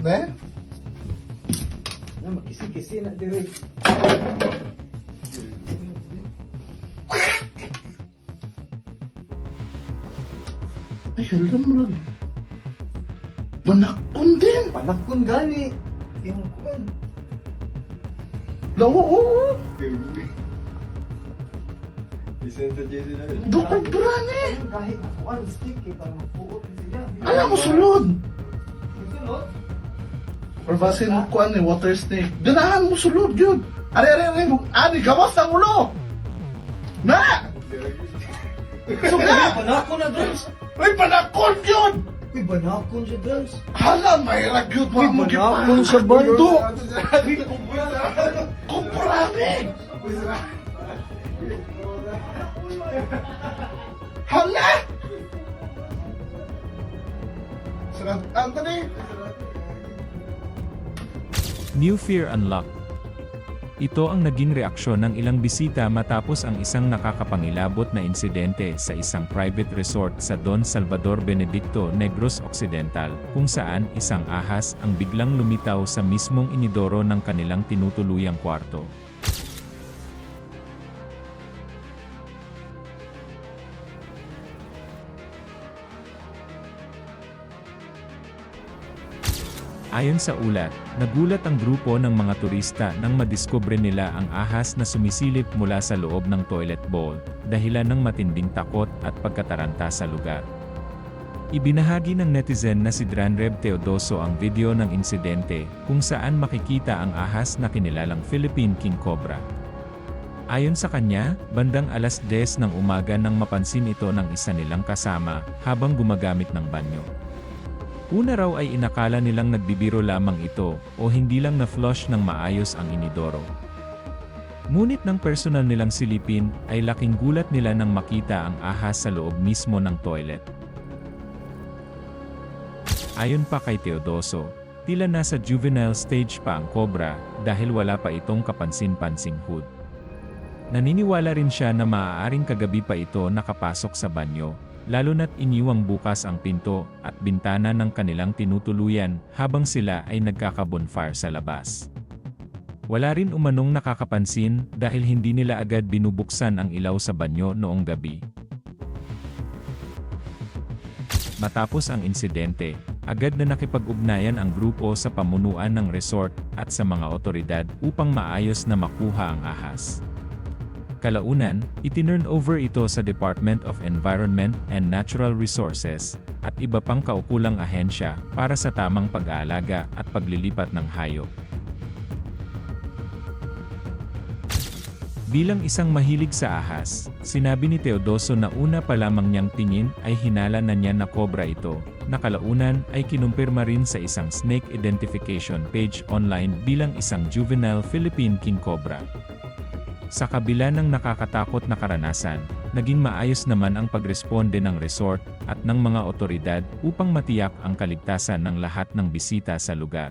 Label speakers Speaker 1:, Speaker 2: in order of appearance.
Speaker 1: Ne?
Speaker 2: Na makisi-kisi na dire.
Speaker 1: Ay, halam mo lang. Manakon din.
Speaker 2: Panakon gani. Yung kuan.
Speaker 1: Lawa, oo.
Speaker 3: Isa sa Jason na rin.
Speaker 1: Dukog brane.
Speaker 2: Kahit na kuan stick kay para mapuot sila.
Speaker 1: Alam mo, sulod.
Speaker 2: Sulod.
Speaker 1: Or basin mo kuan eh, water snake. Ganahan mo sulod yun. Are, ani, gawas ang ulo. Na! Suga!
Speaker 2: Panakon na Drums.
Speaker 1: Ay, panakon yun!
Speaker 2: Uy, banakon siya Drums.
Speaker 1: Hala, may ragyot mo ang
Speaker 2: Panakon siya bando.
Speaker 1: Kumprami! Hala! Sarap, Anthony!
Speaker 4: New Fear Unlocked. Ito ang naging reaksyon ng ilang bisita matapos ang isang nakakapangilabot na insidente sa isang private resort sa Don Salvador Benedicto, Negros Occidental, kung saan isang ahas ang biglang lumitaw sa mismong inidoro ng kanilang tinutuluyang kwarto. Ayon sa ulat, nagulat ang grupo ng mga turista nang madiskubre nila ang ahas na sumisilip mula sa loob ng toilet bowl, dahilan ng matinding takot at pagkataranta sa lugar. Ibinahagi ng netizen na si Dranreb Teodoso ang video ng insidente, kung saan makikita ang ahas na kinilalang Philippine King Cobra. Ayon sa kanya, bandang alas 10 ng umaga nang mapansin ito ng isa nilang kasama, habang gumagamit ng banyo. Una raw ay inakala nilang nagbibiro lamang ito, o hindi lang na-flush ng maayos ang inidoro. Ngunit ng personal nilang silipin, ay laking gulat nila nang makita ang ahas sa loob mismo ng toilet. Ayon pa kay Teodoso, tila nasa juvenile stage pa ang cobra, dahil wala pa itong kapansin-pansing hood. Naniniwala rin siya na maaaring kagabi pa ito nakapasok sa banyo, lalo na't iniwang bukas ang pinto at bintana ng kanilang tinutuluyan habang sila ay nagkaka-bonfire sa labas. Wala rin umanong nakakapansin dahil hindi nila agad binubuksan ang ilaw sa banyo noong gabi. Matapos ang insidente, agad na nakipag-ugnayan ang grupo sa pamunuan ng resort at sa mga otoridad upang maayos na makuha ang ahas. Kalaunan, itinurn over ito sa Department of Environment and Natural Resources at iba pang kaukulang ahensya para sa tamang pag-aalaga at paglilipat ng hayop. Bilang isang mahilig sa ahas, sinabi ni Teodoso na una pa lamang niyang tingin ay hinala na niya na cobra ito, na kalaunan ay kinumpirma rin sa isang snake identification page online bilang isang juvenile Philippine King Cobra. Sa kabila ng nakakatakot na karanasan, naging maayos naman ang pagresponde ng resort at ng mga otoridad upang matiyak ang kaligtasan ng lahat ng bisita sa lugar.